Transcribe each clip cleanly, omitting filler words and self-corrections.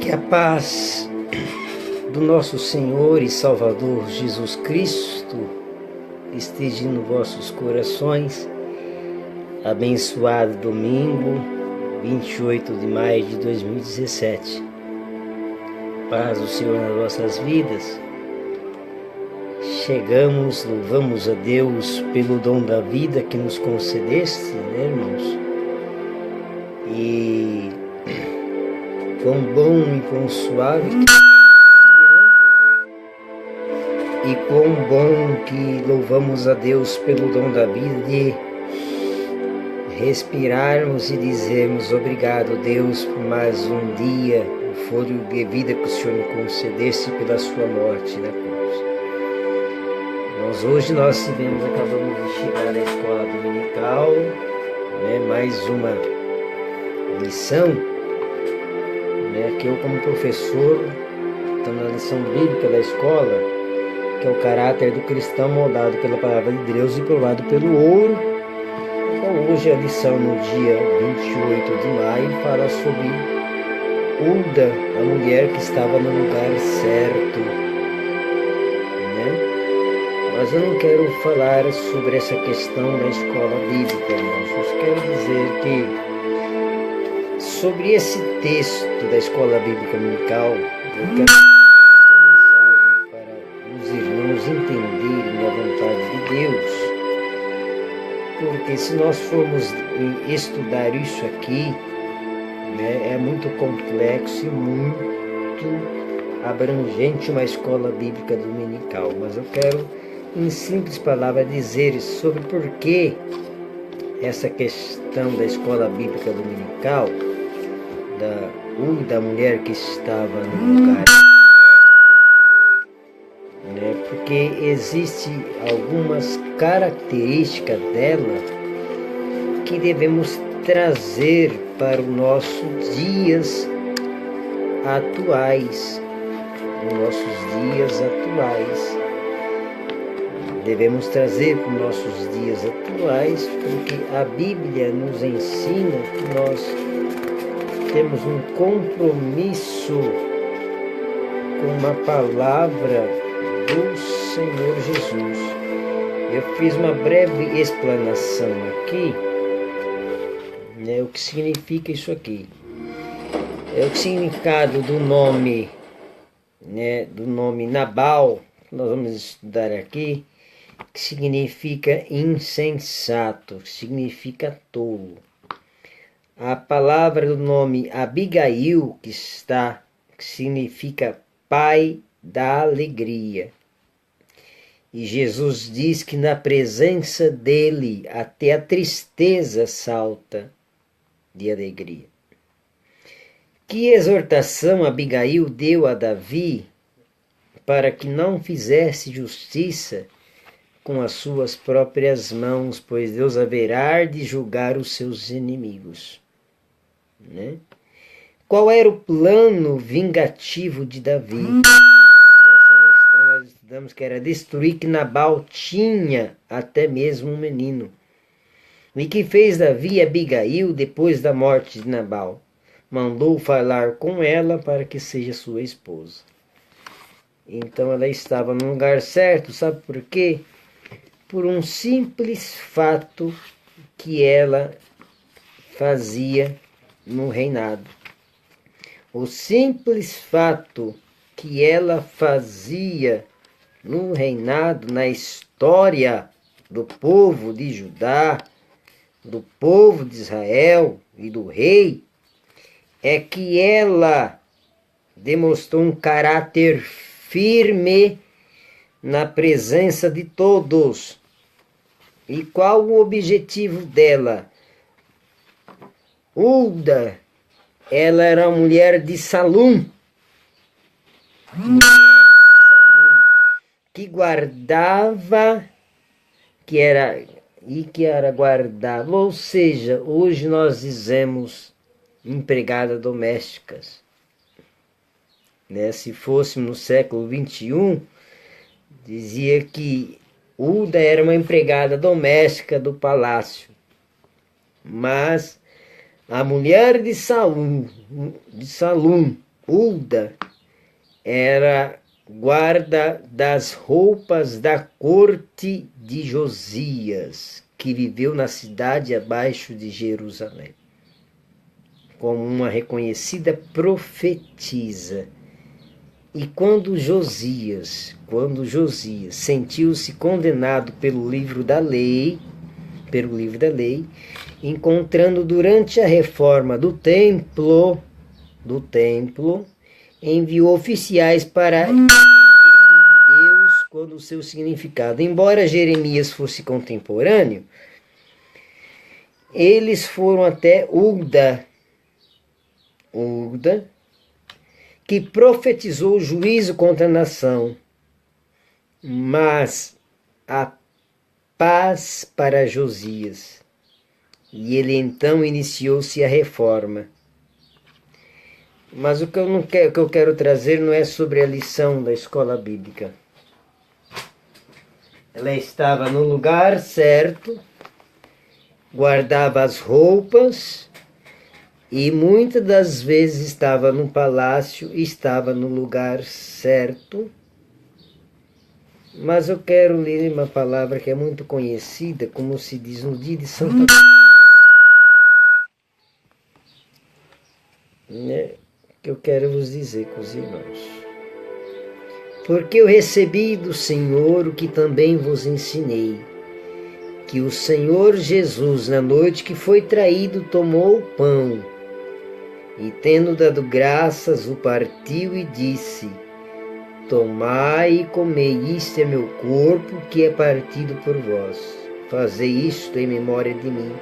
Que a paz do nosso Senhor e Salvador Jesus Cristo esteja nos vossos corações. Abençoado domingo, 28 de maio de 2017. Paz do Senhor nas vossas vidas. Chegamos, louvamos a Deus pelo dom da vida que nos concedeste, né, irmãos? E quão bom e quão suave que e quão bom que louvamos a Deus pelo dom da vida de respirarmos e dizermos obrigado, Deus, por mais um dia, o fôlego de vida que o Senhor nos concedeste pela sua morte na cruz. Hoje nós acabamos de chegar na escola dominical, né, mais uma lição, né, que eu como professor estou na lição bíblica da escola, que é o caráter do cristão moldado pela palavra de Deus e provado pelo ouro. Então hoje a lição no dia 28 de maio fala sobre Hulda, a mulher que estava no lugar certo, né? Mas eu não quero falar sobre essa questão da escola bíblica, irmãos. Eu quero dizer que sobre esse texto da escola bíblica dominical, eu quero dar uma mensagem para os irmãos entenderem a vontade de Deus. Porque se nós formos estudar isso aqui, né, é muito complexo e muito abrangente uma escola bíblica dominical. Mas eu quero, em simples palavras, dizer sobre por que essa questão da escola bíblica dominical, da mulher que estava no lugar, né? Porque existe algumas características dela que devemos trazer para os nossos dias atuais. Devemos trazer para os nossos dias atuais, porque a Bíblia nos ensina que nós temos um compromisso com uma palavra do Senhor Jesus. Eu fiz uma breve explanação aqui, né, o que significa isso aqui. É o significado do nome, né, do nome Nabal, nós vamos estudar aqui, que significa insensato, que significa tolo. A palavra do nome Abigail, que significa pai da alegria. E Jesus diz que na presença dele até a tristeza salta de alegria. Que exortação Abigail deu a Davi para que não fizesse justiça com as suas próprias mãos, pois Deus haverá de julgar os seus inimigos, né? Qual era o plano vingativo de Davi? Nessa questão nós estudamos que era destruir, que Nabal tinha até mesmo um menino. E que fez Davi e Abigail depois da morte de Nabal? Mandou falar com ela para que seja sua esposa. Então ela estava no lugar certo, sabe por quê? Por um simples fato que ela fazia no reinado. O simples fato que ela fazia no reinado, na história do povo de Judá, do povo de Israel e do rei, é que ela demonstrou um caráter firme na presença de todos. E qual o objetivo dela? Hulda, ela era uma mulher de Salum, que guardava, que era guardava, ou seja, hoje nós dizemos empregadas domésticas, né? Se fôssemos no século 21, dizia que Hulda era uma empregada doméstica do palácio, mas a mulher de Salum, Hulda era guarda das roupas da corte de Josias, que viveu na cidade abaixo de Jerusalém, como uma reconhecida profetisa. E quando Josias sentiu-se condenado pelo livro da lei, encontrando durante a reforma do templo, enviou oficiais para requerirem de Deus quando o seu significado. Embora Jeremias fosse contemporâneo, eles foram até Hulda, que profetizou o juízo contra a nação, mas a paz para Josias. E ele então iniciou-se a reforma. Mas o que eu quero trazer não é sobre a lição da escola bíblica. Ela estava no lugar certo, guardava as roupas e muitas das vezes estava no palácio, estava no lugar certo. Mas eu quero ler uma palavra que é muito conhecida, como se diz no dia de Santa Ceia, que eu quero vos dizer com os irmãos. Porque eu recebi do Senhor o que também vos ensinei, que o Senhor Jesus, na noite que foi traído, tomou o pão, e tendo dado graças, o partiu e disse: tomai e comei, isto é meu corpo, que é partido por vós. Fazei isto em memória de mim.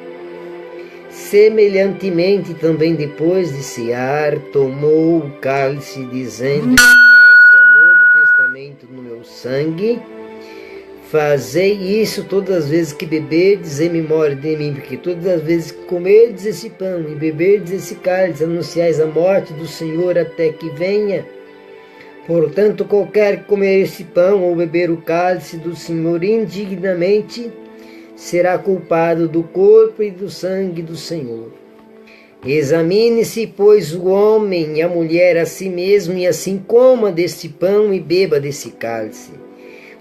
Semelhantemente, também depois de cear, tomou o cálice, dizendo: este cálice é o novo testamento no meu sangue. Fazei isso todas as vezes que beberdes em memória de mim, porque todas as vezes que comerdes esse pão e beberdes esse cálice, anunciais a morte do Senhor até que venha. Portanto, qualquer que comer esse pão ou beber o cálice do Senhor indignamente, será culpado do corpo e do sangue do Senhor. Examine-se, pois, o homem e a mulher a si mesmo, e assim coma deste pão e beba desse cálice.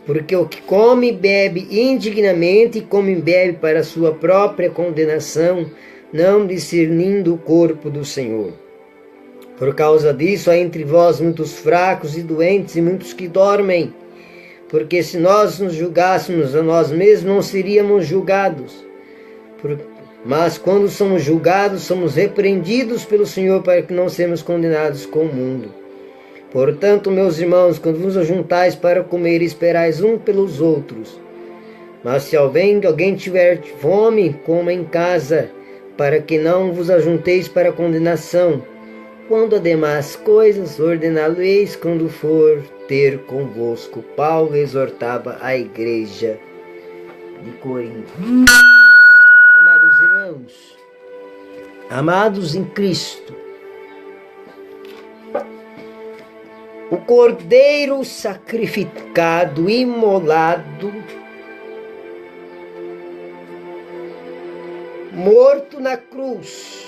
Porque o que come e bebe indignamente, come e bebe para sua própria condenação, não discernindo o corpo do Senhor. Por causa disso, há entre vós muitos fracos e doentes e muitos que dormem. Porque se nós nos julgássemos a nós mesmos, não seríamos julgados. Mas quando somos julgados, somos repreendidos pelo Senhor para que não sejamos condenados com o mundo. Portanto, meus irmãos, quando vos ajuntais para comer, esperais uns pelos outros. Mas se alguém tiver fome, coma em casa, para que não vos ajunteis para condenação. Quando ademais coisas ordená-lo-eis quando for ter convosco. Paulo exortava a igreja de Corinto. Amados irmãos, amados em Cristo, o cordeiro sacrificado, imolado, morto na cruz,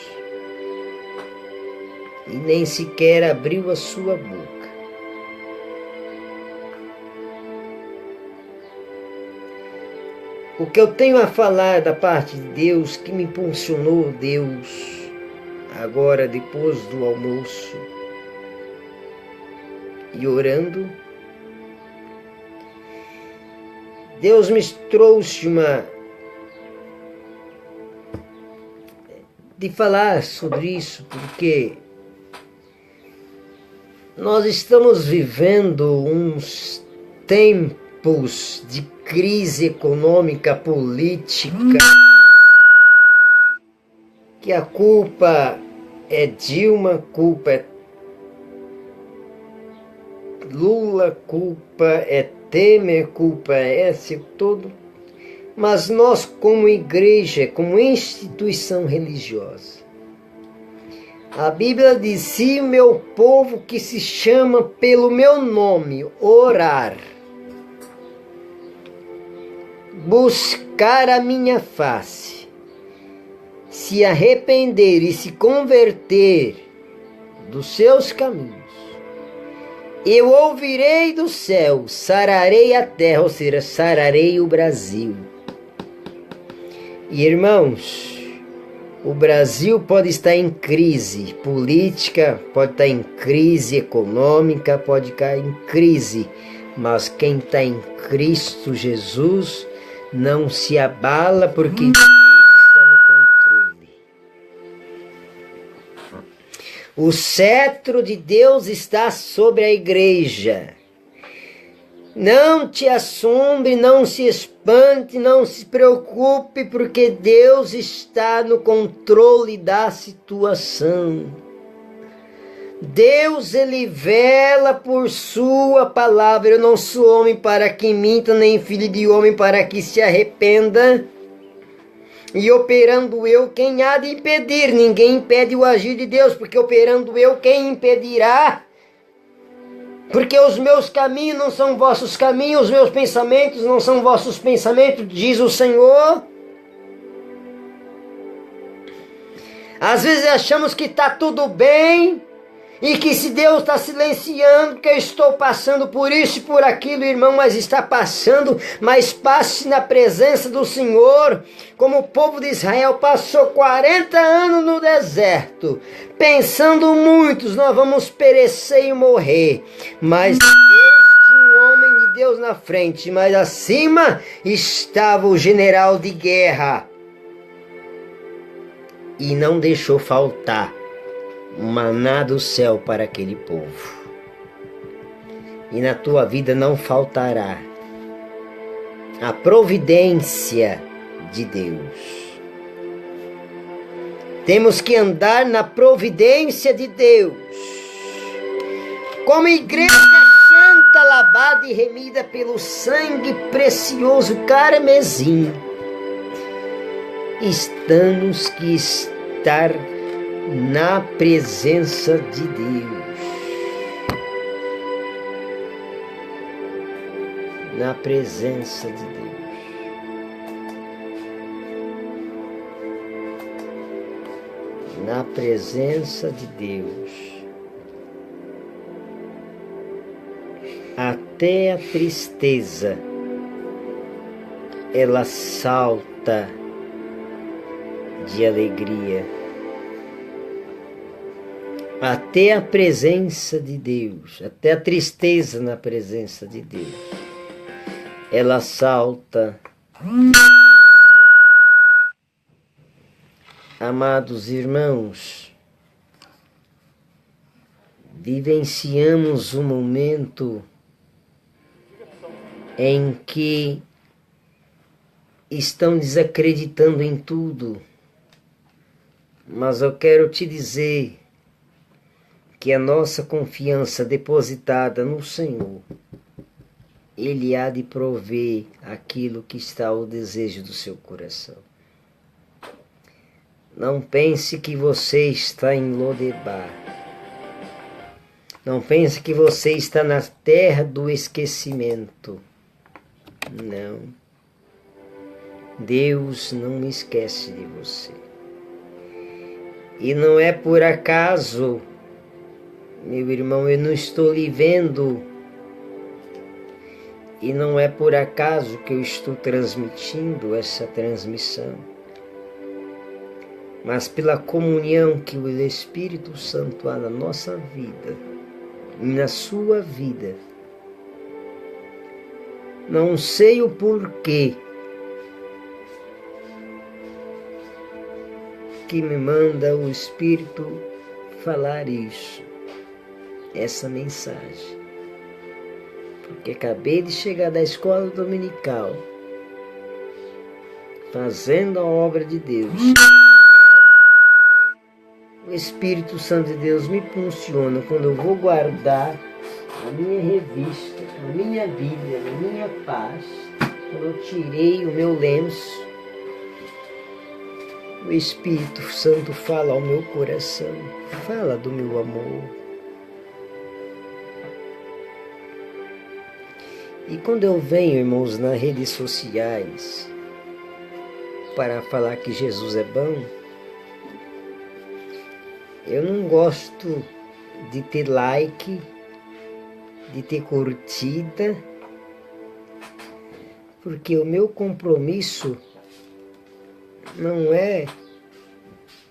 e nem sequer abriu a sua boca. O que eu tenho a falar da parte de Deus, que me impulsionou Deus, agora depois do almoço, e orando, Deus me trouxe de falar sobre isso, porque nós estamos vivendo uns tempos de crise econômica, política, que a culpa é Dilma, a culpa é Lula, a culpa é Temer, a culpa é esse todo. Mas nós, como igreja, como instituição religiosa, a Bíblia diz: se o meu povo que se chama pelo meu nome orar, buscar a minha face, se arrepender e se converter dos seus caminhos. Eu ouvirei do céu, sararei a terra, ou seja, sararei o Brasil. E irmãos, o Brasil pode estar em crise política, pode estar em crise econômica, pode estar em crise, mas quem está em Cristo Jesus não se abala, porque Deus está no controle. O cetro de Deus está sobre a igreja. Não te assombre, não se espante, não se preocupe, porque Deus está no controle da situação. Deus, Ele vela por sua palavra. Eu não sou homem para que minta, nem filho de homem para que se arrependa. E operando eu, quem há de impedir? Ninguém impede o agir de Deus, porque operando eu, quem impedirá? Porque os meus caminhos não são vossos caminhos, os meus pensamentos não são vossos pensamentos, diz o Senhor. Às vezes achamos que está tudo bem, e que se Deus está silenciando, que eu estou passando por isso e por aquilo, irmão, mas está passando, mas passe na presença do Senhor, como o povo de Israel passou 40 anos no deserto, pensando muitos, nós vamos perecer e morrer, mas Deus tinha um homem de Deus na frente, mas acima estava o general de guerra, e não deixou faltar maná do céu para aquele povo. E na tua vida não faltará a providência de Deus. Temos que andar na providência de Deus. Como igreja santa, lavada e remida pelo sangue precioso carmesim, temos que estar na presença de Deus. Na presença de Deus. Na presença de Deus. Até a tristeza, ela salta de alegria. Até a presença de Deus, até a tristeza na presença de Deus, ela salta de alegria. Amados irmãos, vivenciamos um momento em que estão desacreditando em tudo, mas eu quero te dizer que a nossa confiança depositada no Senhor, Ele há de prover aquilo que está ao desejo do seu coração. Não pense que você está em Lodebar. Não pense que você está na terra do esquecimento. Não. Deus não esquece de você. E não é por acaso, meu irmão, eu não estou lhe vendo. E não é por acaso que eu estou transmitindo essa transmissão. Mas pela comunhão que o Espírito Santo há na nossa vida e na sua vida. Não sei o porquê que me manda o Espírito falar isso, essa mensagem. Porque acabei de chegar da escola dominical, fazendo a obra de Deus. O Espírito Santo de Deus me funciona quando eu vou guardar a minha revista, a minha Bíblia, a minha pasta, quando eu tirei o meu lenço, o Espírito Santo fala ao meu coração, fala do meu amor. E quando eu venho, irmãos, nas redes sociais, para falar que Jesus é bom, eu não gosto de ter like, de ter curtida, porque o meu compromisso não é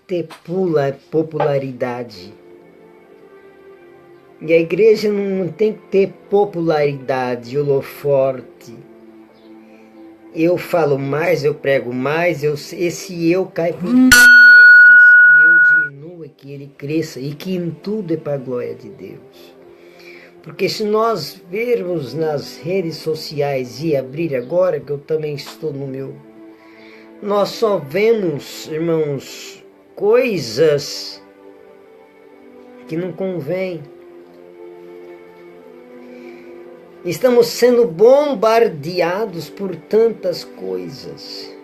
ter popularidade. E a igreja não tem que ter popularidade, holoforte. Eu falo mais, eu prego mais, esse eu cai por terra, que eu diminua, que ele cresça e que em tudo é para a glória de Deus. Porque se nós vermos nas redes sociais e abrir agora, que eu também estou no meu, nós só vemos, irmãos, coisas que não convém. Estamos sendo bombardeados por tantas coisas,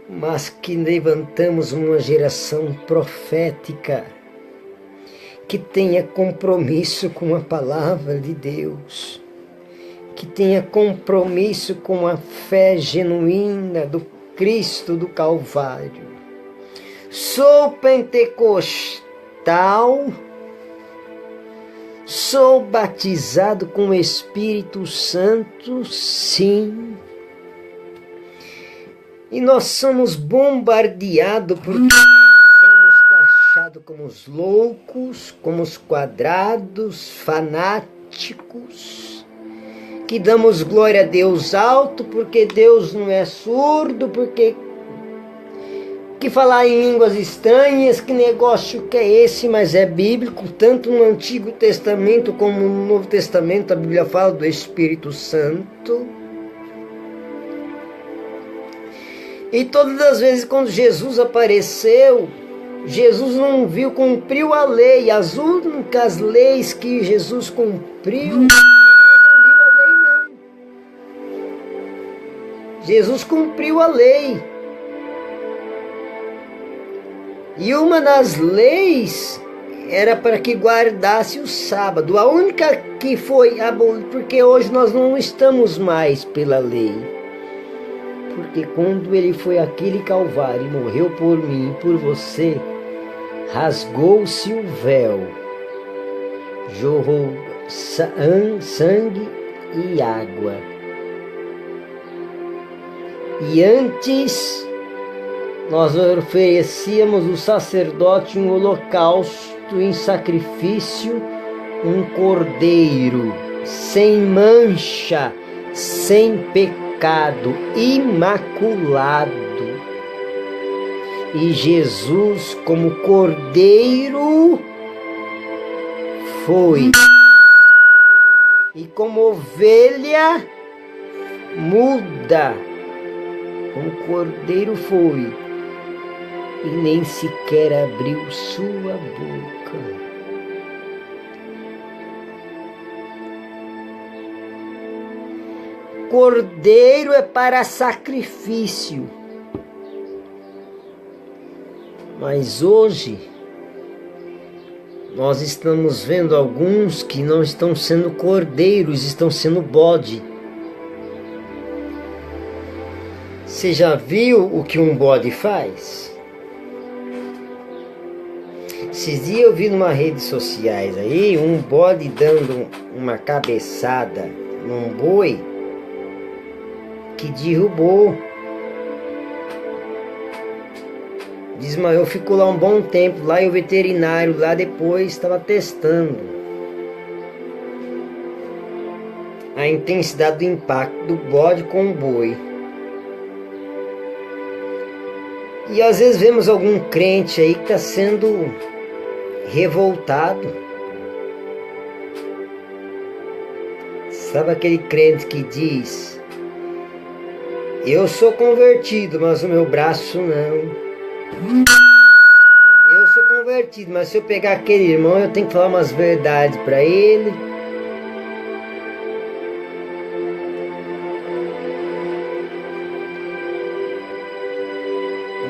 mas que levantamos uma geração profética que tenha compromisso com a palavra de Deus, que tenha compromisso com a fé genuína do Cristo do Calvário. Sou pentecostal, sou batizado com o Espírito Santo, sim. E nós somos bombardeados porque nós somos taxados como os loucos, como os quadrados, fanáticos, que damos glória a Deus alto porque Deus não é surdo, porque que falar em línguas estranhas, que negócio que é esse, mas é bíblico, tanto no Antigo Testamento como no Novo Testamento a Bíblia fala do Espírito Santo. E todas as vezes quando Jesus apareceu, Jesus não viu, cumpriu a lei, as únicas leis que Jesus cumpriu, ele não aboliu a lei não. Jesus cumpriu a lei. E uma das leis era para que guardasse o sábado. A única que foi abolida, porque hoje nós não estamos mais pela lei. Porque quando ele foi àquele Calvário e morreu por mim e por você, rasgou-se o véu, jorrou sangue e água. E antes nós oferecíamos o sacerdote um holocausto em sacrifício, um cordeiro sem mancha, sem pecado, imaculado. E Jesus, como cordeiro, foi. E como ovelha muda, como cordeiro foi. E nem sequer abriu sua boca. Cordeiro é para sacrifício. Mas hoje, nós estamos vendo alguns que não estão sendo cordeiros, estão sendo bode. Você já viu o que um bode faz? Esses dias eu vi numa redes sociais aí, um bode dando uma cabeçada num boi que derrubou. Desmaiou, ficou lá um bom tempo, lá e o veterinário lá depois estava testando a intensidade do impacto do bode com o boi. E às vezes vemos algum crente aí que está sendo revoltado. Sabe aquele crente que diz: eu sou convertido, mas o meu braço não. Eu sou convertido, mas se eu pegar aquele irmão, eu tenho que falar umas verdades para ele.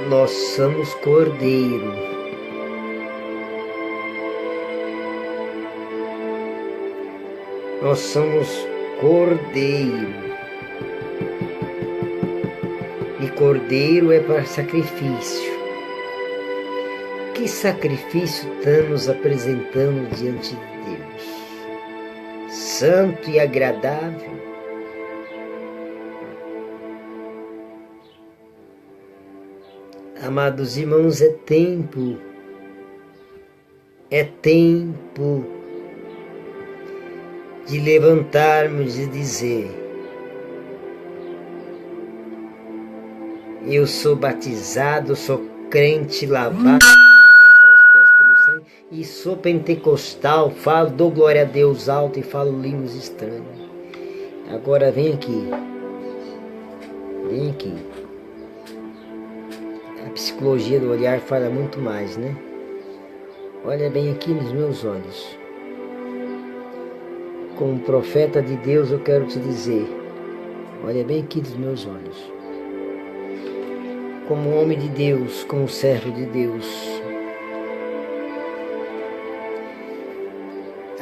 Nós somos cordeiro. Nós somos cordeiro. E cordeiro é para sacrifício. Que que sacrifício estamos apresentando diante de Deus? Santo e agradável. Amados irmãos, é tempo de levantarmos e dizer: eu sou batizado, sou crente, lavado da cabeça aos pés pelo sangue, e sou pentecostal, dou glória a Deus alto e falo línguas estranhas. Agora vem aqui. A psicologia do olhar fala muito mais, né? Olha bem aqui nos meus olhos. Como profeta de Deus, eu quero te dizer: olha bem aqui nos meus olhos. Como homem de Deus, como servo de Deus,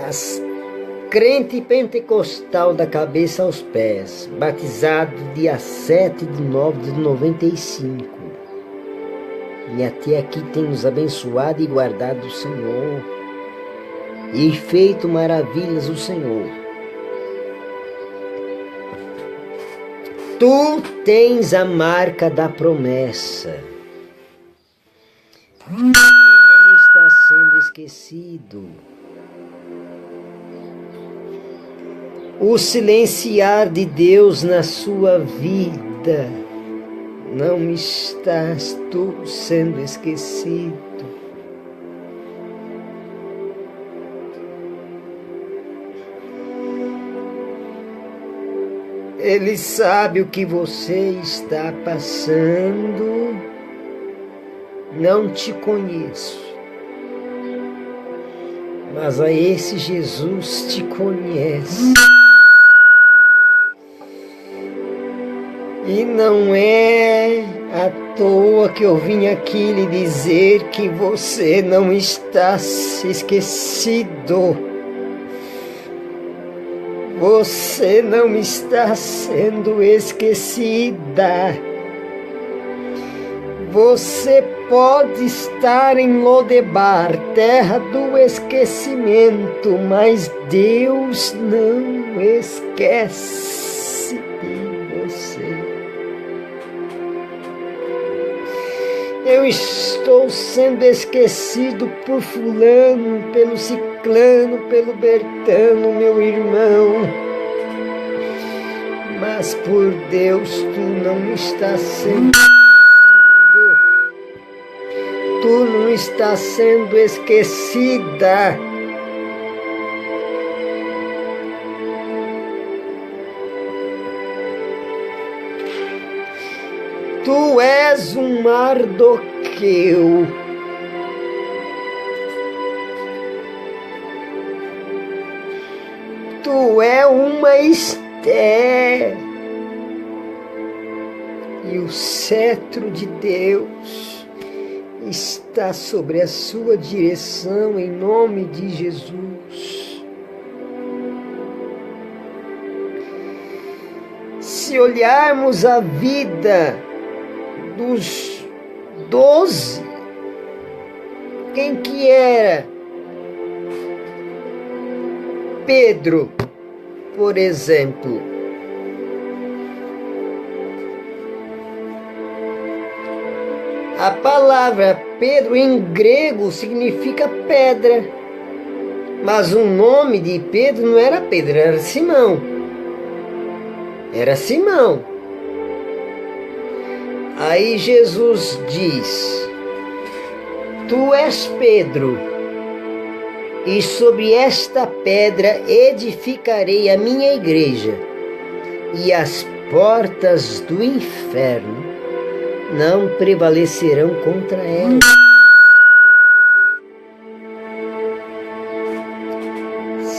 as crente pentecostal da cabeça aos pés, batizado dia 7/9/95. E até aqui tem nos abençoado e guardado o Senhor, e feito maravilhas o Senhor. Tu tens a marca da promessa. Tu não está sendo esquecido. O silenciar de Deus na sua vida, não estás tu sendo esquecido. Ele sabe o que você está passando. Não te conheço, mas a esse Jesus te conhece. E não é à toa que eu vim aqui lhe dizer que você não está esquecido. Você não está sendo esquecida. Você pode estar em Lodebar, terra do esquecimento, mas Deus não esquece de você. Eu estou sendo esquecido por fulano, pelo ciclano, pelo Bertano, meu irmão. Mas por Deus tu não estás sendo esquecido. Tu não estás sendo esquecida. Tu és um Mardoqueu. Tu é uma Esther. E o cetro de Deus está sobre a sua direção em nome de Jesus. Se olharmos a vida dos 12, quem que era? Pedro, por exemplo. A palavra Pedro em grego significa pedra, mas o nome de Pedro não era Pedro, era Simão. Era Simão. Aí Jesus diz: tu és Pedro, e sobre esta pedra edificarei a minha igreja, e as portas do inferno não prevalecerão contra ela.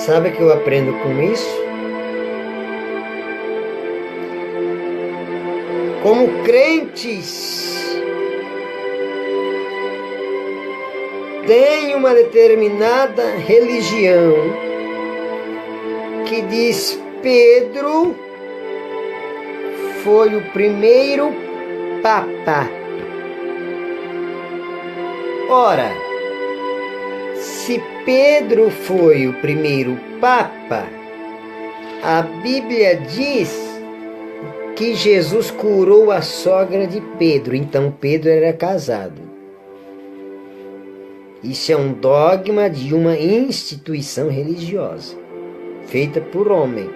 Sabe o que eu aprendo com isso? Como crentes, tem uma determinada religião que diz Pedro foi o primeiro Papa. Ora, se Pedro foi o primeiro Papa, a Bíblia diz que Jesus curou a sogra de Pedro, então Pedro era casado. Isso é um dogma de uma instituição religiosa, feita por homem.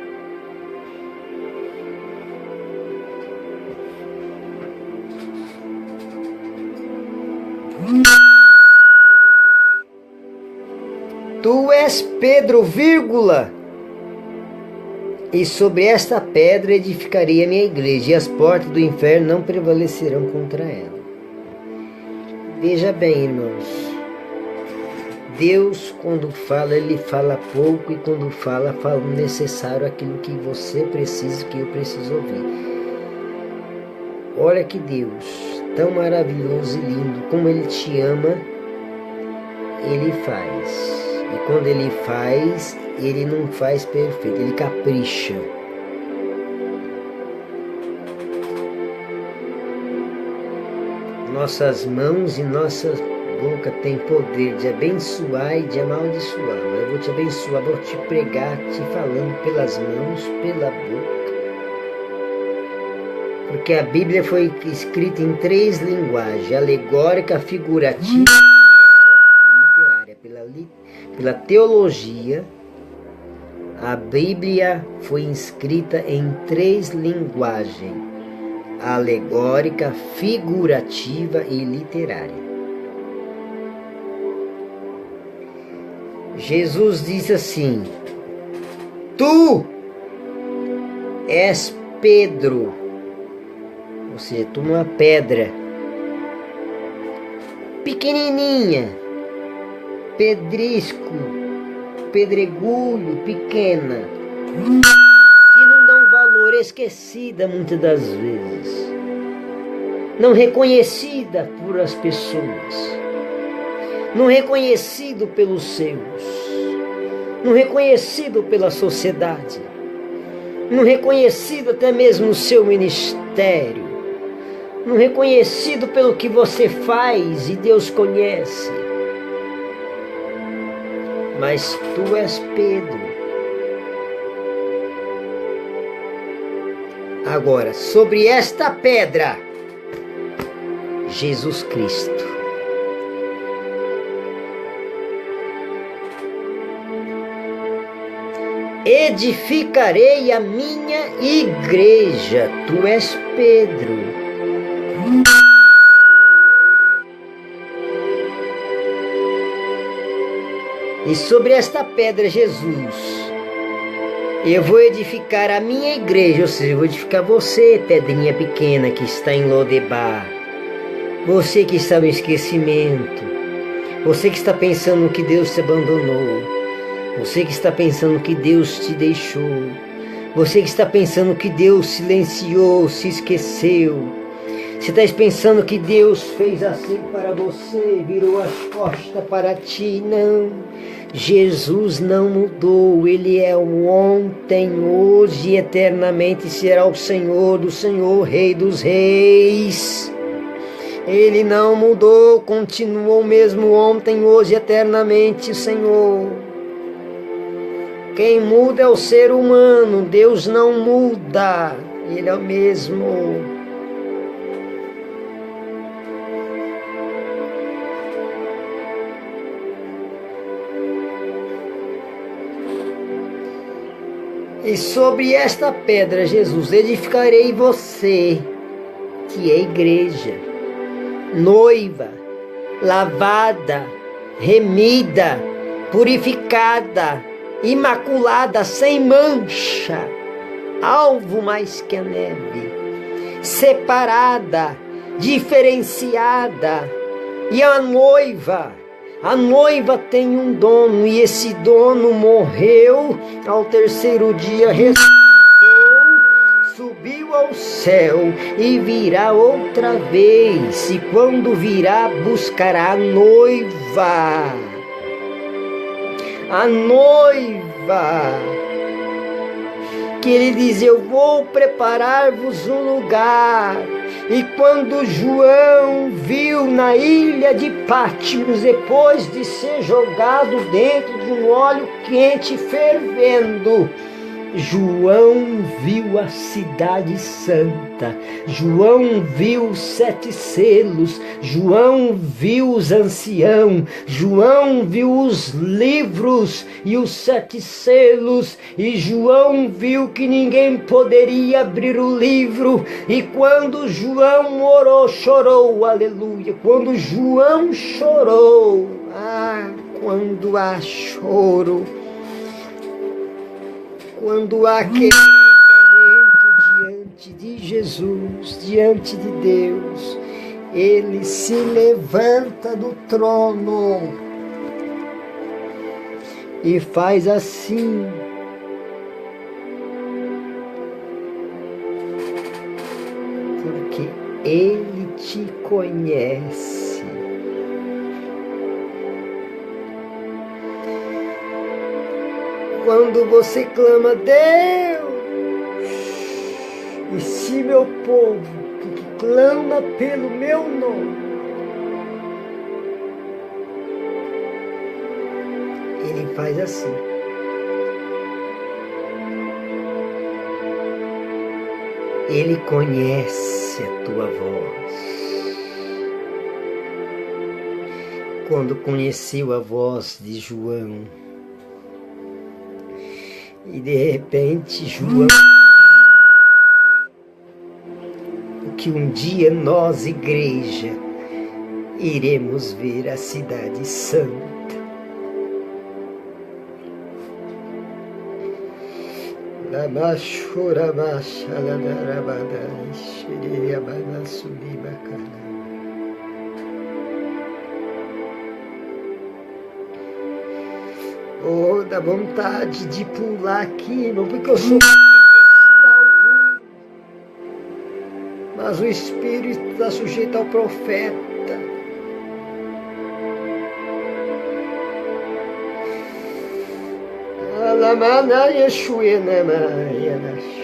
Tu és Pedro, vírgula, e sobre esta pedra edificarei a minha igreja, e as portas do inferno não prevalecerão contra ela. Veja bem, irmãos, Deus, quando fala, Ele fala pouco, e quando fala, fala o necessário, aquilo que você precisa, que eu preciso ouvir. Olha que Deus, tão maravilhoso e lindo, como Ele te ama, Ele faz. E quando Ele faz, Ele não faz perfeito, Ele capricha. Nossas mãos e nossa boca têm poder de abençoar e de amaldiçoar. Eu vou te abençoar, vou te pregar, te falando pelas mãos, pela boca. Porque a Bíblia foi escrita em 3 linguagens: alegórica, figurativa e literária. Pela teologia, a Bíblia foi escrita em 3 linguagens: alegórica, figurativa e literária. Jesus diz assim: tu és Pedro, ou seja, tu uma pedra pequenininha, pedrisco, pedregulho, pequena, que não dá um valor, esquecida muitas das vezes, não reconhecida por as pessoas, não reconhecido pelos seus, não reconhecido pela sociedade, não reconhecido até mesmo no seu ministério, não reconhecido pelo que você faz, e Deus conhece. Mas tu és Pedro. Agora, sobre esta pedra, Jesus Cristo. Edificarei a minha igreja. Tu és Pedro. E sobre esta pedra, Jesus, eu vou edificar a minha igreja, ou seja, eu vou edificar você, pedrinha pequena que está em Lodebar, você que está no esquecimento, você que está pensando que Deus te abandonou, você que está pensando que Deus te deixou, você que está pensando que Deus silenciou, se esqueceu. Você está pensando que Deus fez assim para você, virou as costas para ti. Não, Jesus não mudou, Ele é o ontem, hoje e eternamente será o Senhor do Senhor, Rei dos Reis. Ele não mudou, continuou mesmo ontem, hoje e eternamente o Senhor. Quem muda é o ser humano, Deus não muda, Ele é o mesmo. E sobre esta pedra, Jesus, edificarei você, que é a igreja, noiva, lavada, remida, purificada, imaculada, sem mancha, alvo mais que a neve, separada, diferenciada. E a noiva tem um dono, e esse dono morreu, ao 3º dia ressuscitou, subiu ao céu e virá outra vez, e quando virá buscará a noiva. A noiva que ele diz: eu vou preparar-vos um lugar. E quando João viu na ilha de Patmos, depois de ser jogado dentro de um óleo quente fervendo, João viu a cidade santa, João viu os 7 selos, João viu os anciãos, João viu os livros e os 7 selos, e João viu que ninguém poderia abrir o livro. E quando João orou, chorou, aleluia, quando João chorou, quando há choro, quando há quebrantamento diante de Jesus, diante de Deus, ele se levanta do trono e faz assim. Porque ele te conhece. Quando você clama: Deus, e se meu povo que clama pelo meu nome, ele faz assim. Ele conhece a tua voz. Quando conheceu a voz de João, e de repente João, que um dia nós, igreja, iremos ver a cidade santa. Oh, dá vontade de pular aqui, irmão, porque eu sou cristal puro. Mas o Espírito está sujeito ao profeta. Alamana Yeshuena Maianash.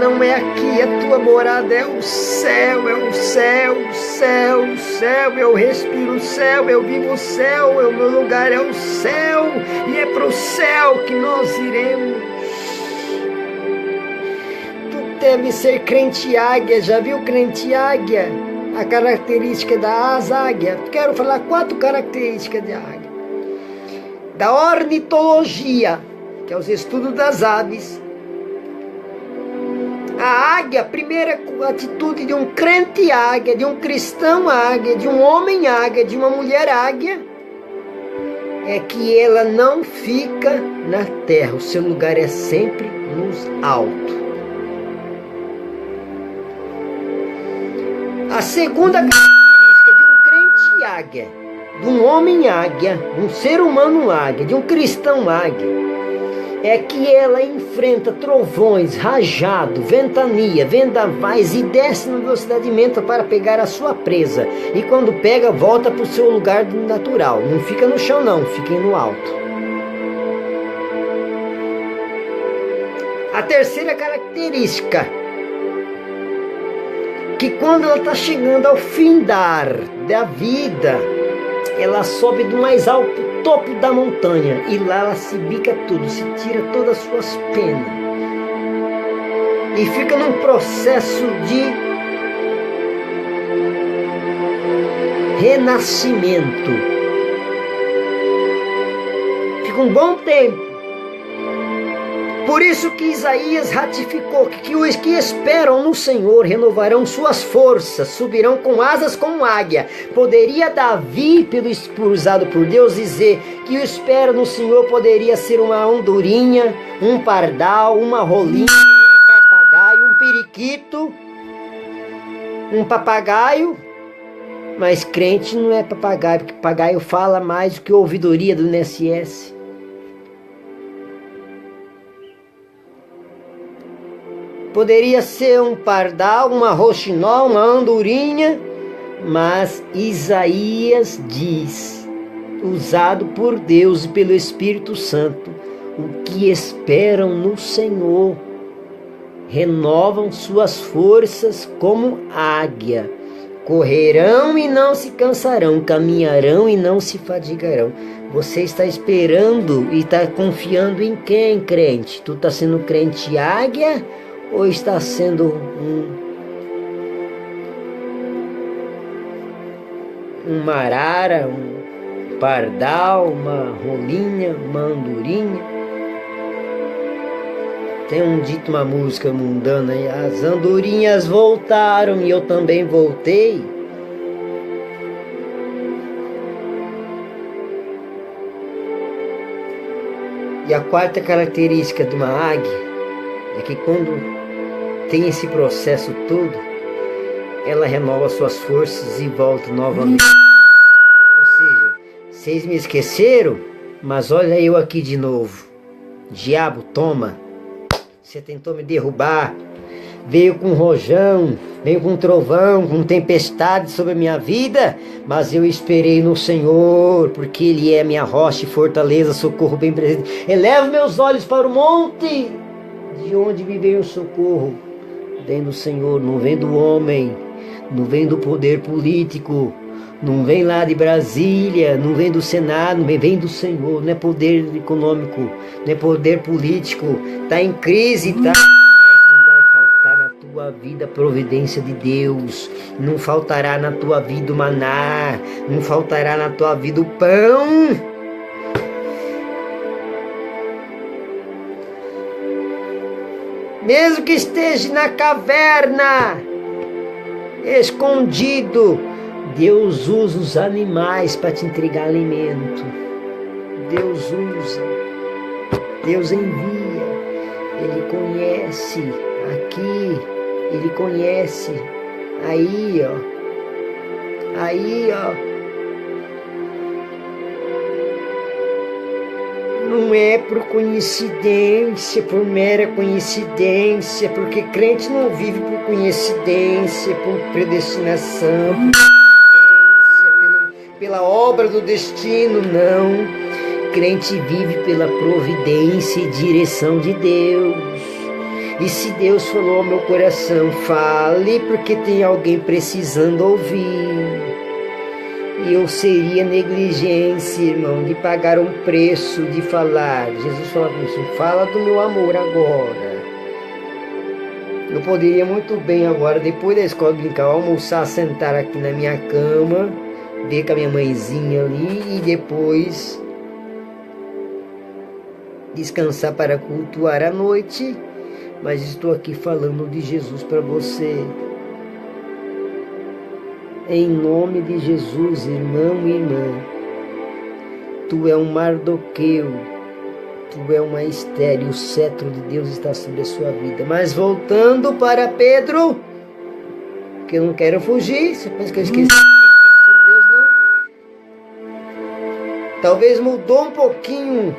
Não é aqui, a tua morada é o céu, é o céu, o céu, o céu. Eu respiro o céu, eu vivo o céu, o meu lugar é o céu, e é para o céu que nós iremos. Tu deve ser crente águia, já viu crente águia? A característica da asa águia. Quero falar 4 características de águia. Da ornitologia, que é os estudos das aves. A águia, a primeira atitude de um crente águia, de um cristão águia, de um homem águia, de uma mulher águia, é que ela não fica na terra, o seu lugar é sempre nos altos. A segunda característica de um crente águia, de um homem águia, de um ser humano águia, de um cristão águia, é que ela enfrenta trovões, rajado, ventania, vendavais e desce na velocidade menta para pegar a sua presa. E quando pega, volta para o seu lugar natural. Não fica no chão não, fica no alto. A terceira característica, que quando ela está chegando ao findar da vida, ela sobe do mais alto topo da montanha, e lá ela se bica tudo, se tira todas as suas penas, e fica num processo de renascimento. Fica um bom tempo Por isso que Isaías ratificou que os que esperam no Senhor renovarão suas forças, subirão com asas como águia. Poderia Davi, usado por Deus, dizer que o espera no Senhor poderia ser uma andorinha, um pardal, uma rolinha, um papagaio, um periquito, um papagaio. Mas crente não é papagaio, porque papagaio fala mais do que a ouvidoria do INSS. Poderia ser um pardal, uma roxinol, uma andorinha, mas Isaías diz, usado por Deus e pelo Espírito Santo, o que esperam no Senhor, renovam suas forças como águia, correrão e não se cansarão, caminharão e não se fadigarão. Você está esperando e está confiando em quem, crente? Tu está sendo crente águia? Ou está sendo uma arara, um pardal, uma rolinha, uma andorinha? Tem um dito, uma música mundana aí: as andorinhas voltaram e eu também voltei. E a quarta característica de uma águia é que quando tem esse processo todo, ela renova suas forças e volta novamente. Ou seja, vocês me esqueceram, mas olha eu aqui de novo. Diabo, toma. Você tentou me derrubar. Veio com rojão, veio com trovão, com tempestade sobre a minha vida, mas eu esperei no Senhor, porque Ele é minha rocha e fortaleza, socorro bem presente. Elevo meus olhos para o monte, de onde me vem o socorro? Vem do Senhor, não vem do homem, não vem do poder político, não vem lá de Brasília, não vem do Senado, não vem do Senhor. Não é poder econômico, não é poder político. Está em crise, tá? Mas não vai faltar na tua vida a providência de Deus, não faltará na tua vida o maná, não faltará na tua vida o pão. Mesmo que esteja na caverna, escondido, Deus usa os animais para te entregar alimento. Deus usa, Deus envia, Ele conhece aqui, Ele conhece aí, ó. Não é por coincidência, por mera coincidência, porque crente não vive por coincidência, por predestinação, por coincidência, pela obra do destino, não. Crente vive pela providência e direção de Deus. E se Deus falou ao meu coração, fale, porque tem alguém precisando ouvir. E eu seria negligência, irmão, de pagar um preço, de falar. Jesus falou assim, fala do meu amor agora. Eu poderia muito bem agora, depois da escola dominical, almoçar, sentar aqui na minha cama, ver com a minha mãezinha ali e depois descansar para cultuar à noite. Mas estou aqui falando de Jesus para você. Em nome de Jesus, irmão e irmã, tu é um Mardoqueu, tu é uma Esther, e o cetro de Deus está sobre a sua vida. Mas voltando para Pedro, que eu não quero fugir, você pensa que eu esqueci sobre Deus, não? Talvez mudou um pouquinho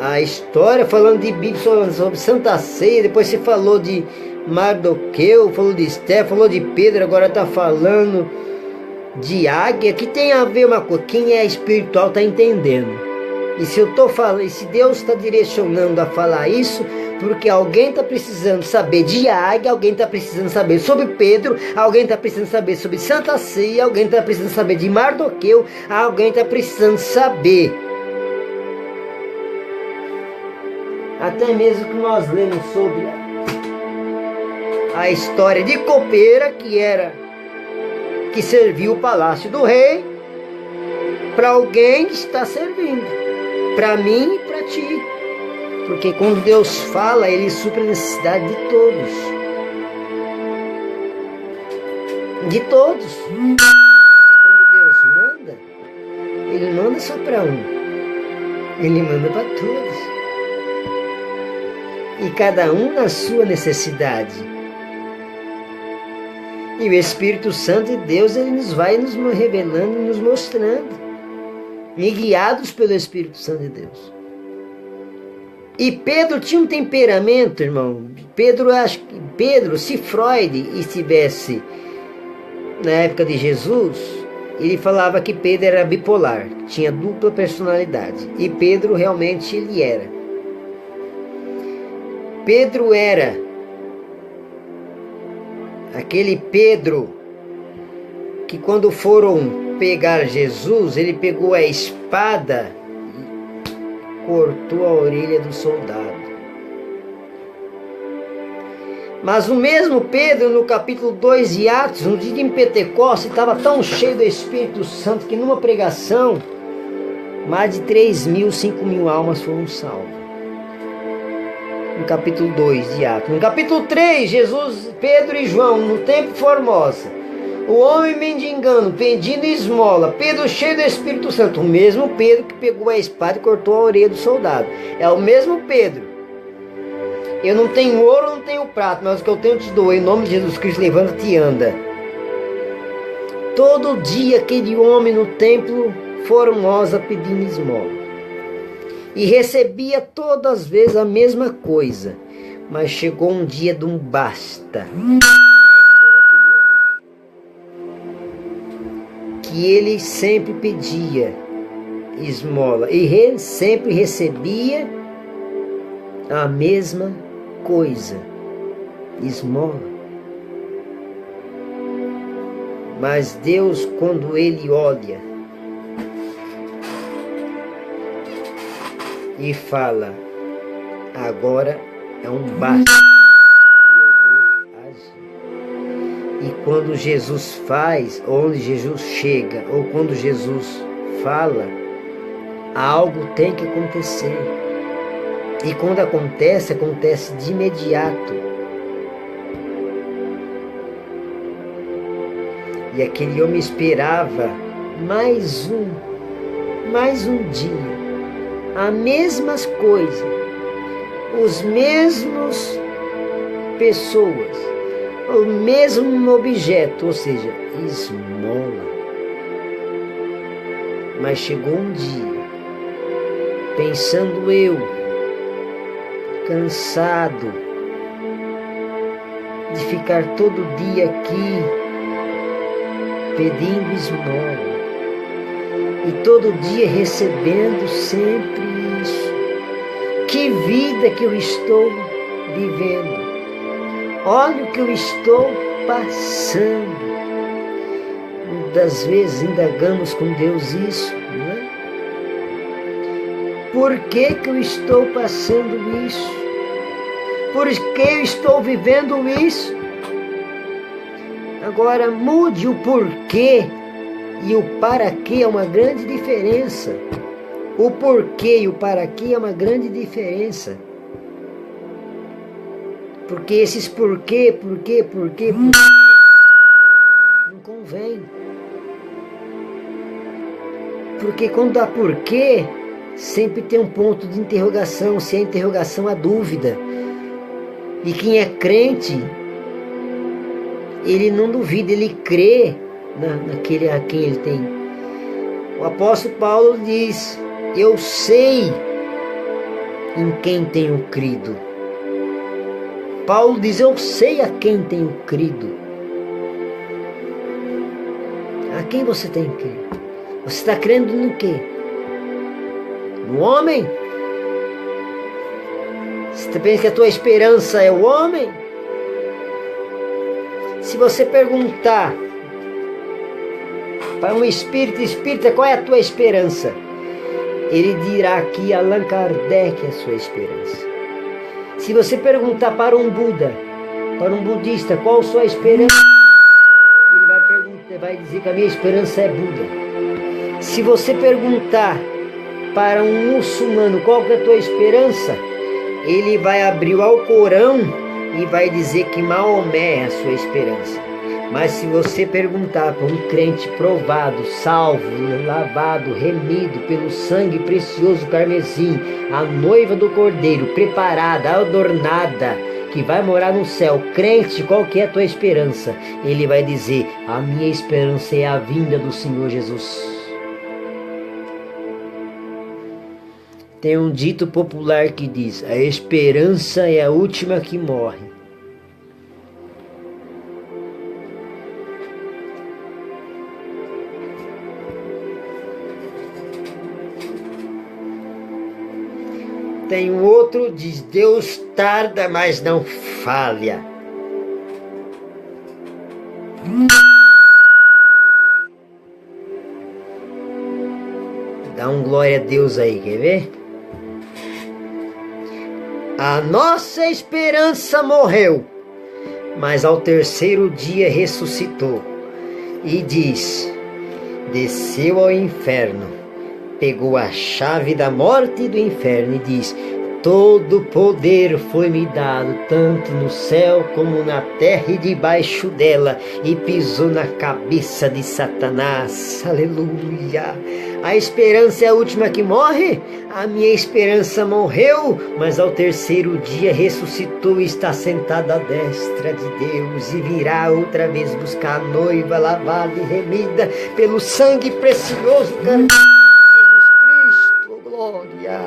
a história, falando de Bíblia, sobre Santa Ceia, depois você falou de Mardoqueu, falou de Esther, falou de Pedro, agora está falando de águia, que tem a ver uma coisa, quem é espiritual está entendendo. E se eu estou falando, e se Deus está direcionando a falar isso, porque alguém está precisando saber de águia, alguém está precisando saber sobre Pedro, alguém está precisando saber sobre Santa Ceia, alguém está precisando saber de Mardoqueu, alguém está precisando saber. Até mesmo que nós lemos sobre a história de copeira, que serviu o palácio do rei para alguém que está servindo, para mim e para ti. Porque quando Deus fala, Ele supre a necessidade de todos. De todos. Porque quando Deus manda, Ele não manda só para um. Ele manda para todos. E cada um na sua necessidade. E o Espírito Santo de Deus, Ele nos vai nos revelando e nos mostrando. E guiados pelo Espírito Santo de Deus. E Pedro tinha um temperamento, irmão. Pedro, se Freud estivesse na época de Jesus, ele falava que Pedro era bipolar, tinha dupla personalidade. E Pedro realmente ele era. Pedro era aquele Pedro que quando foram pegar Jesus, ele pegou a espada e cortou a orelha do soldado. Mas o mesmo Pedro, no capítulo 2 de Atos, no dia de Pentecostes, estava tão cheio do Espírito Santo que numa pregação, mais de 3.000, 5.000 almas foram salvas. No capítulo 2 de Atos. No capítulo 3, Jesus, Pedro e João, no templo Formosa, o homem mendigando, pedindo esmola, Pedro cheio do Espírito Santo, o mesmo Pedro que pegou a espada e cortou a orelha do soldado. É o mesmo Pedro. Eu não tenho ouro, não tenho prata, mas o que eu tenho te dou. Em nome de Jesus Cristo, levanta-te e anda. Todo dia aquele homem no templo Formosa pedindo esmola. E recebia todas as vezes a mesma coisa. Mas chegou um dia de um basta. Que ele sempre pedia esmola. E sempre recebia a mesma coisa. Esmola. Mas Deus, quando Ele olha e fala, agora é um basta, eu vou agir. E quando Jesus faz, onde Jesus chega, ou quando Jesus fala, algo tem que acontecer. E quando acontece, acontece de imediato. E aquele homem esperava mais um dia, as mesmas coisas, os mesmos pessoas, o mesmo objeto, ou seja, esmola. Mas chegou um dia, pensando eu, cansado de ficar todo dia aqui pedindo esmola e todo dia recebendo sempre isso. Que vida que eu estou vivendo! Olha o que eu estou passando. Muitas vezes indagamos com Deus isso, não é? Por que que eu estou passando isso? Por que eu estou vivendo isso? Agora mude o porquê e o para quê é uma grande diferença. O porquê e o para quê é uma grande diferença. Porque esses porquê não convém. Porque quando dá porquê, sempre tem um ponto de interrogação. Se é interrogação, há dúvida. E quem é crente, ele não duvida, ele crê naquele a quem ele tem. O apóstolo Paulo diz, eu sei em quem tenho crido. Paulo diz, eu sei a quem tenho crido. A quem você tem crido? Você está crendo no quê? No homem? Você pensa que a tua esperança é o homem? Se você perguntar para um espírita, qual é a tua esperança? Ele dirá que Allan Kardec é a sua esperança. Se você perguntar para um Buda, para um budista, qual a sua esperança? Ele vai dizer que a minha esperança é Buda. Se você perguntar para um muçulmano qual que é a tua esperança, ele vai abrir o Alcorão e vai dizer que Maomé é a sua esperança. Mas se você perguntar para um crente provado, salvo, lavado, remido pelo sangue precioso carmesim, a noiva do Cordeiro, preparada, adornada, que vai morar no céu, crente, qual que é a tua esperança? Ele vai dizer, a minha esperança é a vinda do Senhor Jesus. Tem um dito popular que diz, a esperança é a última que morre. Tem um outro, diz, Deus tarda, mas não falha. Dá um glória a Deus aí, quer ver? A nossa esperança morreu, mas ao terceiro dia ressuscitou. E diz, desceu ao inferno, pegou a chave da morte e do inferno e diz, todo poder foi-me dado, tanto no céu como na terra e debaixo dela, e pisou na cabeça de Satanás. Aleluia! A esperança é a última que morre? A minha esperança morreu, mas ao terceiro dia ressuscitou e está sentada à destra de Deus, e virá outra vez buscar a noiva lavada e remida pelo sangue precioso carmesim. Glória!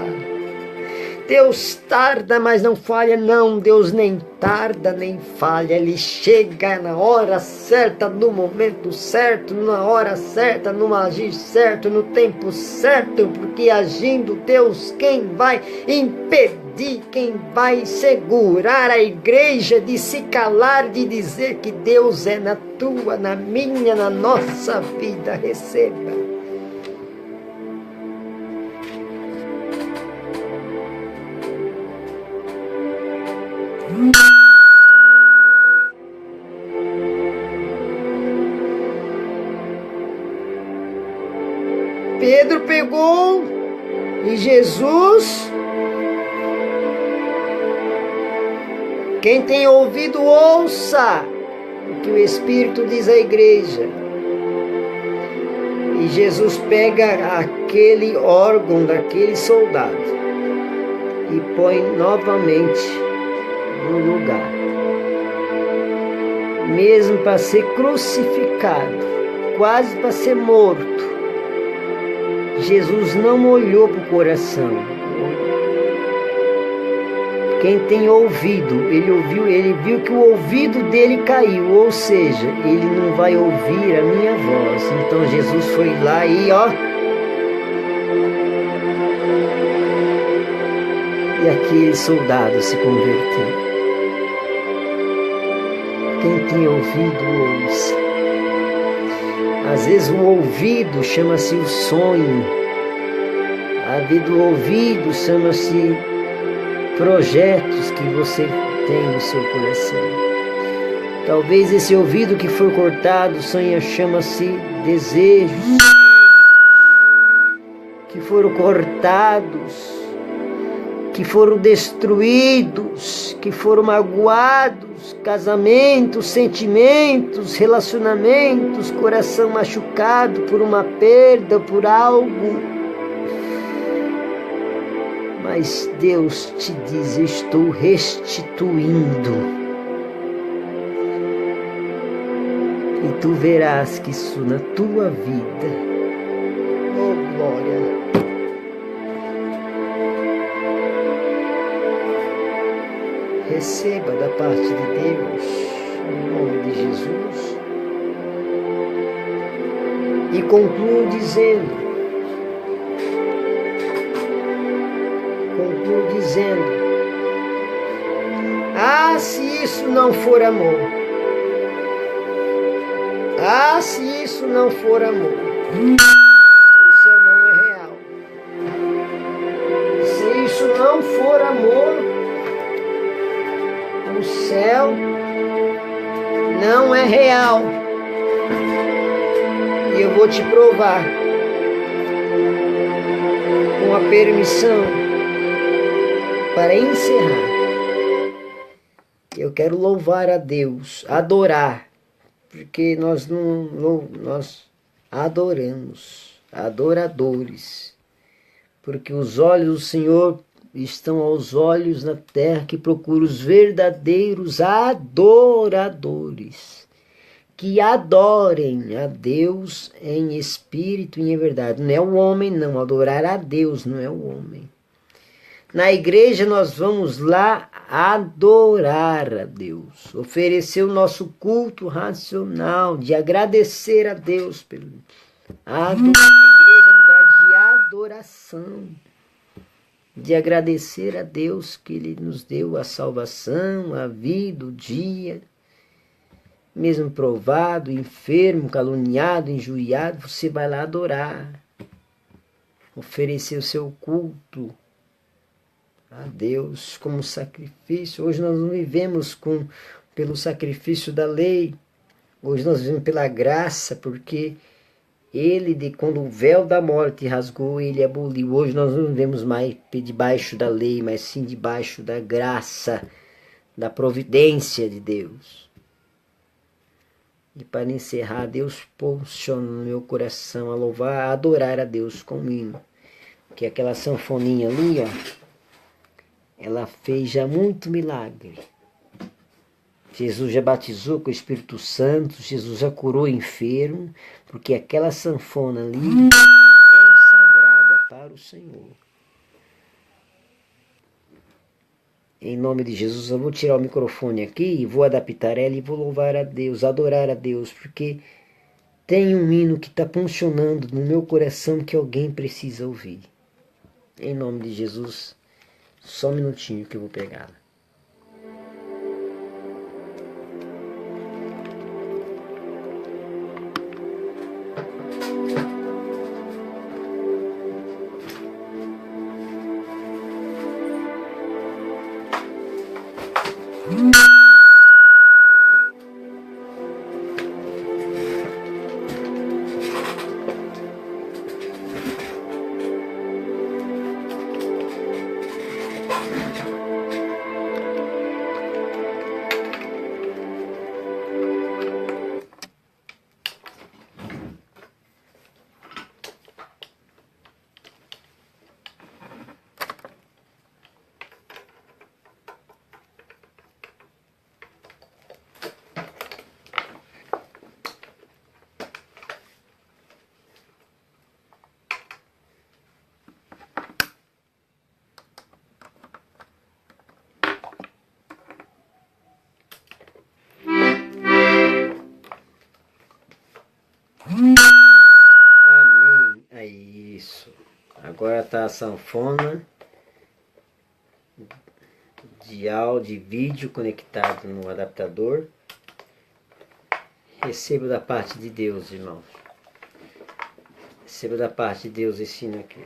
Deus tarda, mas não falha, não. Deus nem tarda, nem falha. Ele chega na hora certa, no momento certo, na hora certa, no agir certo, no tempo certo, porque agindo Deus, quem vai impedir, quem vai segurar a igreja de se calar, de dizer que Deus é na tua, na minha, na nossa vida? Receba. Pedro pegou e Jesus, quem tem ouvido ouça o que o Espírito diz à igreja. E Jesus pega aquele órgão daquele soldado e põe novamente no lugar, mesmo para ser crucificado, quase para ser morto. Jesus não olhou para o coração. Quem tem ouvido, ele viu que o ouvido dele caiu, ou seja, ele não vai ouvir a minha voz. Então Jesus foi lá e e aquele soldado se converteu. Quem tem ouvido, ouça. Às vezes o ouvido chama-se o sonho. Às vezes o ouvido chama-se projetos que você tem no seu coração. Talvez esse ouvido que foi cortado chama-se desejos que foram cortados, que foram destruídos, que foram magoados, casamentos, sentimentos, relacionamentos, coração machucado por uma perda, por algo. Mas Deus te diz, eu estou restituindo. E tu verás que isso na tua vida, oh glória, receba da parte de Deus, em nome de Jesus. E concluo dizendo, se isso não for amor, se isso não for amor, o céu não é real. Se isso não for amor, o céu não é real. E eu vou te provar com a permissão para encerrar, eu quero louvar a Deus, adorar, porque nós adoramos, adoradores, porque os olhos do Senhor estão aos olhos na terra que procura os verdadeiros adoradores, que adorem a Deus em espírito e em verdade. Não é o homem, não. Adorar a Deus não é o homem. Na igreja nós vamos lá adorar a Deus, oferecer o nosso culto racional, de agradecer a Deus pelo a igreja é um lugar de adoração, de agradecer a Deus que Ele nos deu a salvação, a vida, o dia. Mesmo provado, enfermo, caluniado, injuriado, você vai lá adorar, oferecer o seu culto a Deus como sacrifício. Hoje nós não vivemos pelo sacrifício da lei, hoje nós vivemos pela graça, porque quando o véu da morte rasgou, Ele aboliu. Hoje nós não vivemos mais debaixo da lei, mas sim debaixo da graça, da providência de Deus. E para encerrar, Deus posiciona no meu coração a louvar, a adorar a Deus com um hino. Que aquela sanfoninha ali, ó, ela fez já muito milagre. Jesus já batizou com o Espírito Santo, Jesus já curou enfermo, porque aquela sanfona ali é consagrada para o Senhor. Em nome de Jesus, eu vou tirar o microfone aqui e vou adaptar ela e vou louvar a Deus, adorar a Deus, porque tem um hino que está funcionando no meu coração que alguém precisa ouvir. Em nome de Jesus, só um minutinho que eu vou pegá-la. Amém. É isso. Agora está a sanfona de áudio e vídeo conectado no adaptador. Receba da parte de Deus, irmão. Receba da parte de Deus esse hino aqui.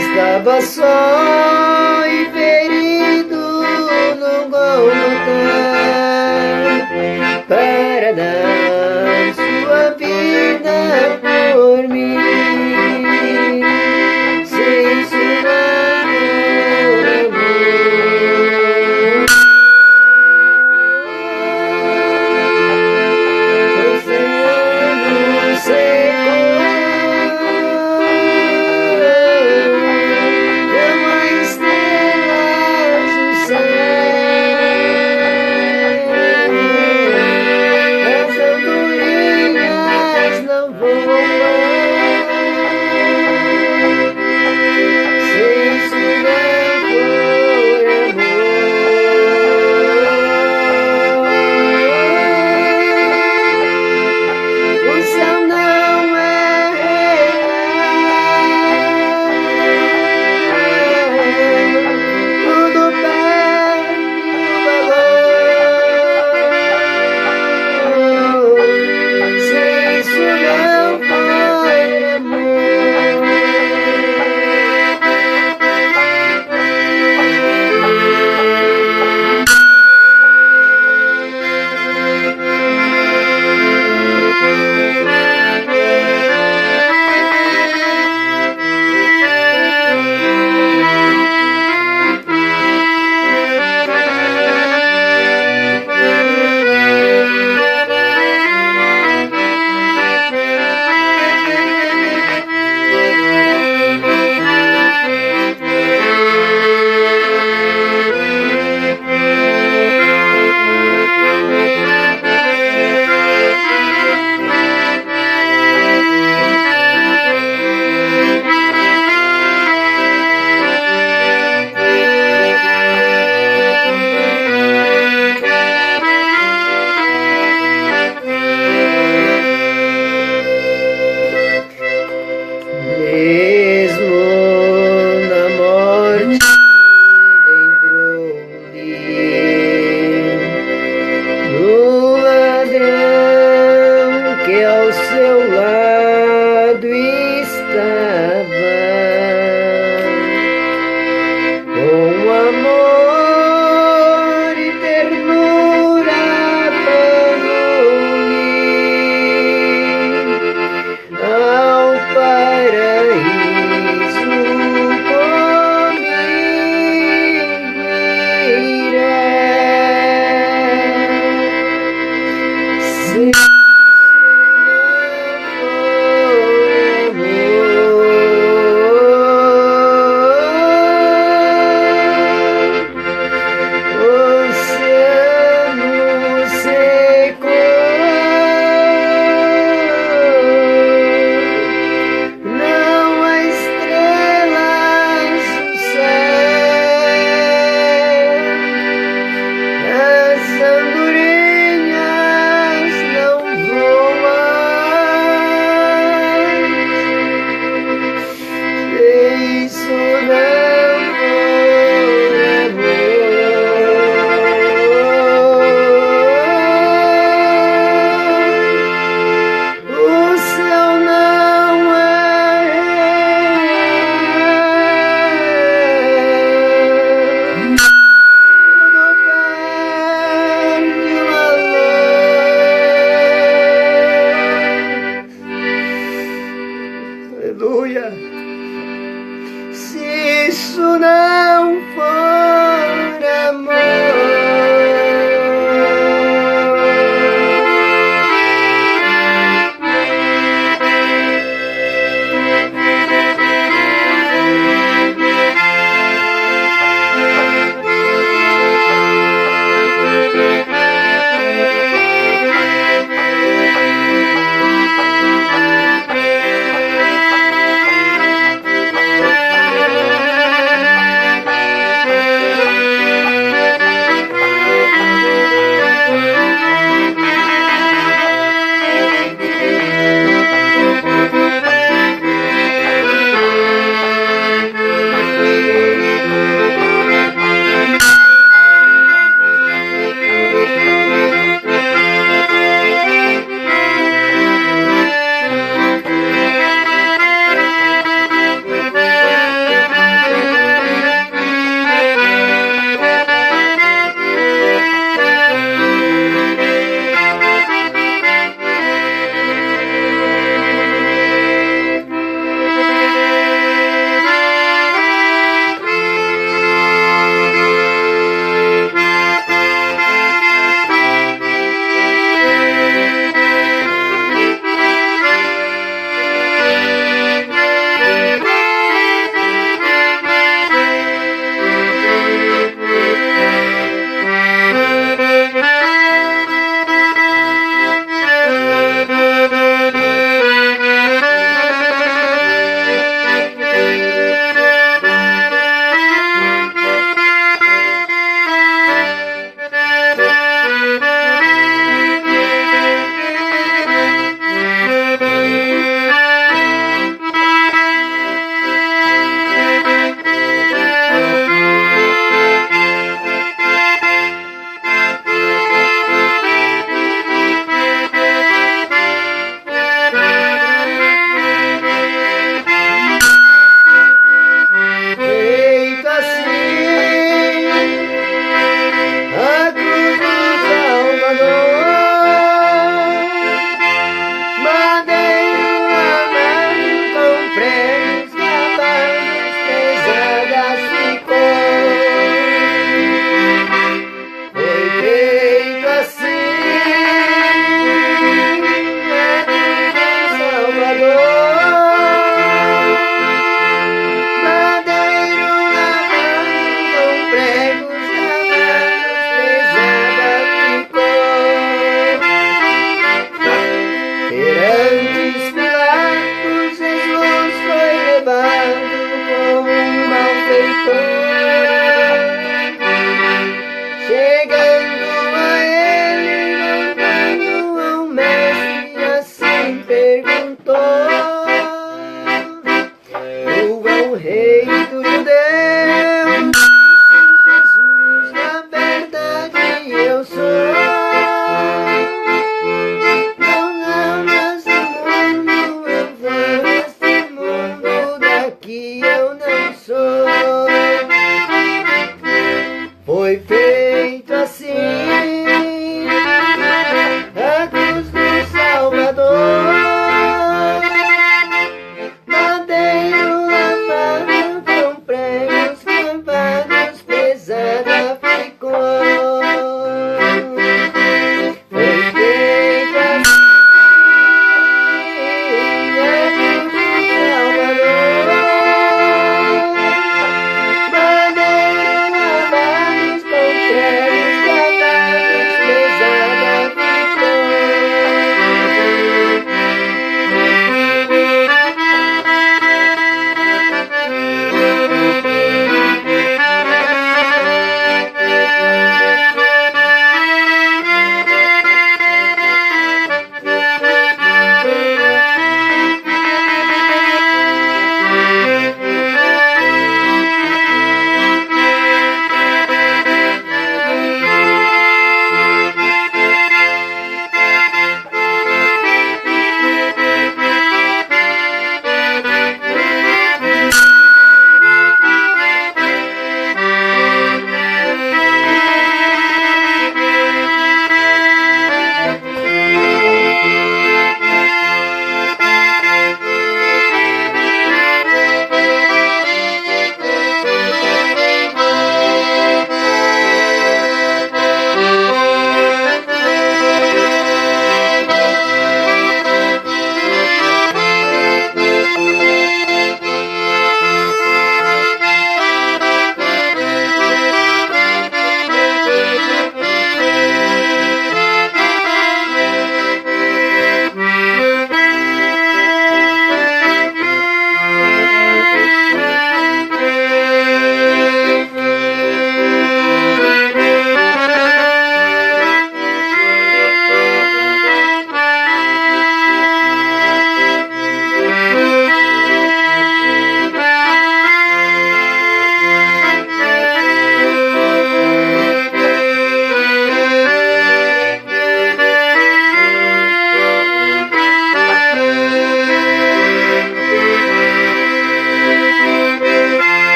Estava só e ferido no Gólgota para dar sua vida por mim. Sem seu amor, oceano secou.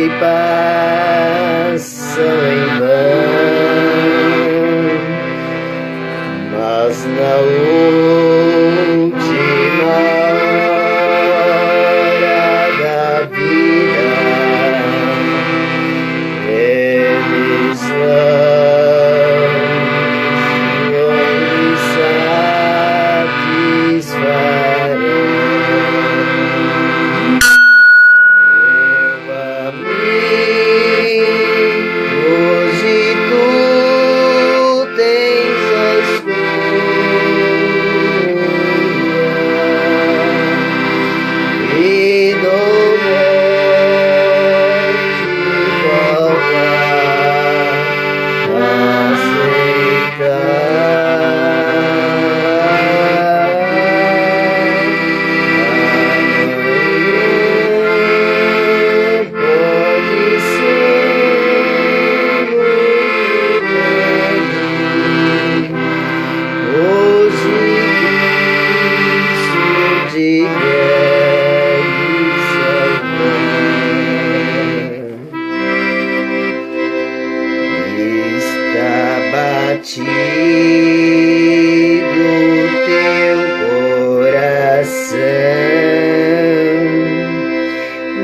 que passam em vão, mas na última hora da vida eles vão me satisfarão.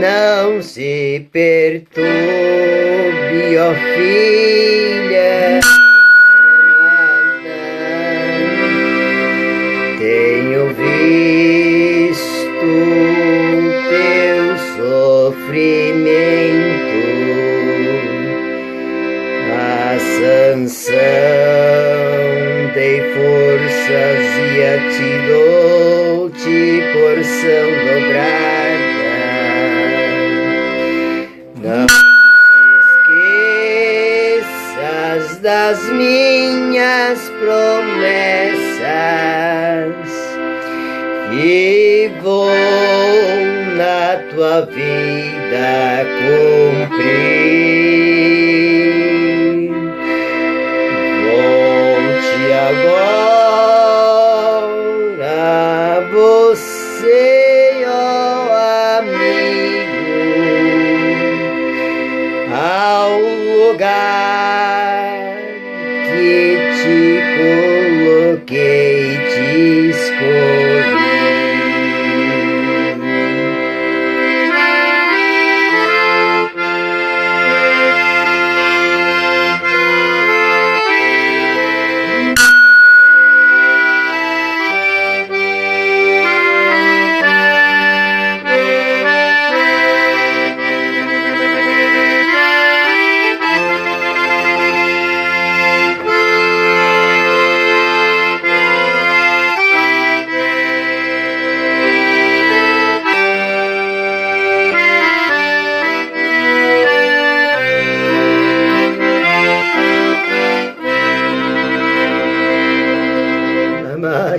Não se perturbe, ó filha amada. Tenho visto teu sofrimento, a Sansão dei forças e a ti dou-te porção dobrada. Não esqueças das minhas promessas que vou na tua vida cumprir. Volte agora, você, ó amigo, ao lugar que te coloquei, te escolhi.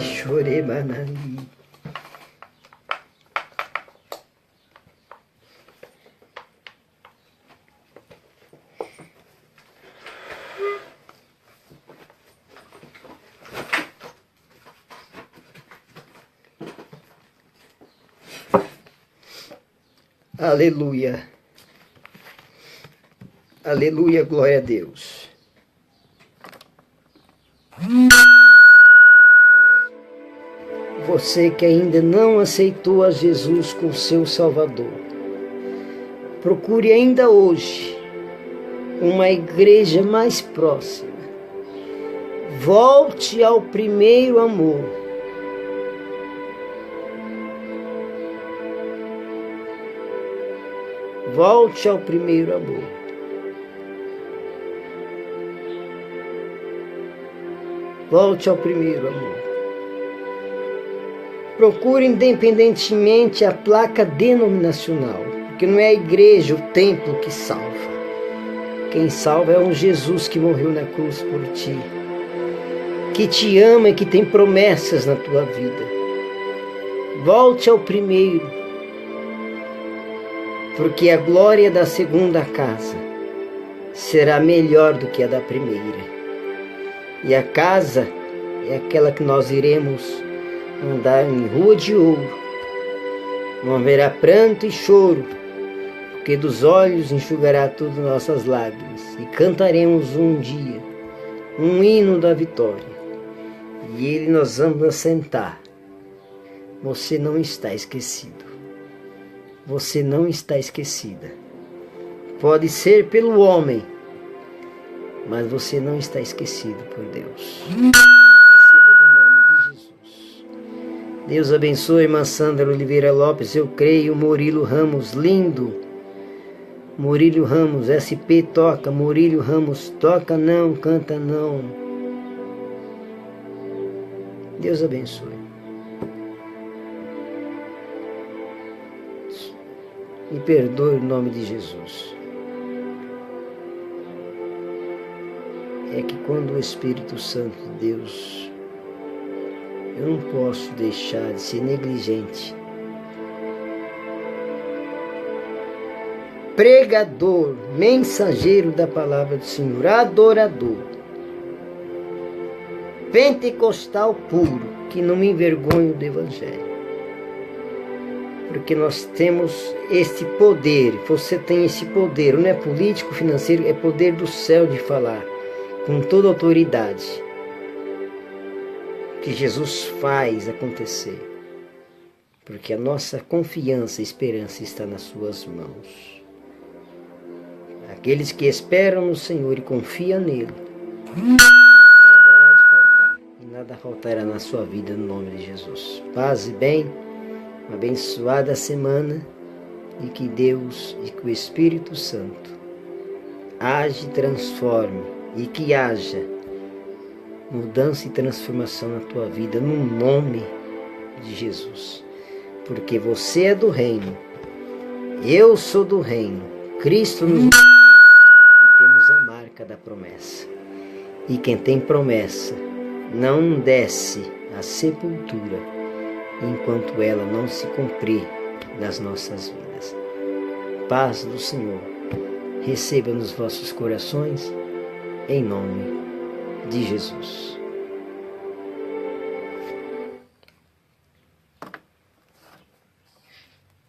Choremanali. Aleluia. Aleluia, glória a Deus. Você que ainda não aceitou a Jesus como seu Salvador, procure ainda hoje uma igreja mais próxima. Volte ao primeiro amor. Volte ao primeiro amor. Volte ao primeiro amor. Procure independentemente a placa denominacional, porque não é a igreja, o templo que salva. Quem salva é um Jesus que morreu na cruz por ti, que te ama e que tem promessas na tua vida. Volte ao primeiro, porque a glória da segunda casa será melhor do que a da primeira. E a casa é aquela que nós iremos andar em rua de ouro. Não haverá pranto e choro, porque dos olhos enxugará todas nossas lágrimas, e cantaremos um dia um hino da vitória, e ele nós vamos assentar. Você não está esquecido. Você não está esquecida. Pode ser pelo homem, mas você não está esquecido por Deus. Receba no nome de Jesus. Deus abençoe, irmã Sandra Oliveira Lopes, eu creio. Murilo Ramos, lindo. Murilo Ramos, SP toca. Murilo Ramos, toca não, canta não. Deus abençoe. Me perdoe em nome de Jesus. É que quando o Espírito Santo de Deus, eu não posso deixar de ser negligente. Pregador, mensageiro da palavra do Senhor, adorador, pentecostal puro, que não me envergonho do Evangelho. Porque nós temos este poder, você tem esse poder, não é político, financeiro, é poder do céu de falar, com toda autoridade, que Jesus faz acontecer. Porque a nossa confiança e esperança está nas suas mãos. Aqueles que esperam no Senhor e confiam nele, nada há de faltar, e nada faltará na sua vida, no nome de Jesus. Paz e bem. Uma abençoada semana, e que Deus e que o Espírito Santo age e transforme, e que haja mudança e transformação na tua vida, no nome de Jesus. Porque você é do reino, eu sou do reino, Cristo nos deu e temos a marca da promessa. E quem tem promessa não desce à sepultura enquanto ela não se cumprir nas nossas vidas. Paz do Senhor receba nos vossos corações, em nome de Jesus.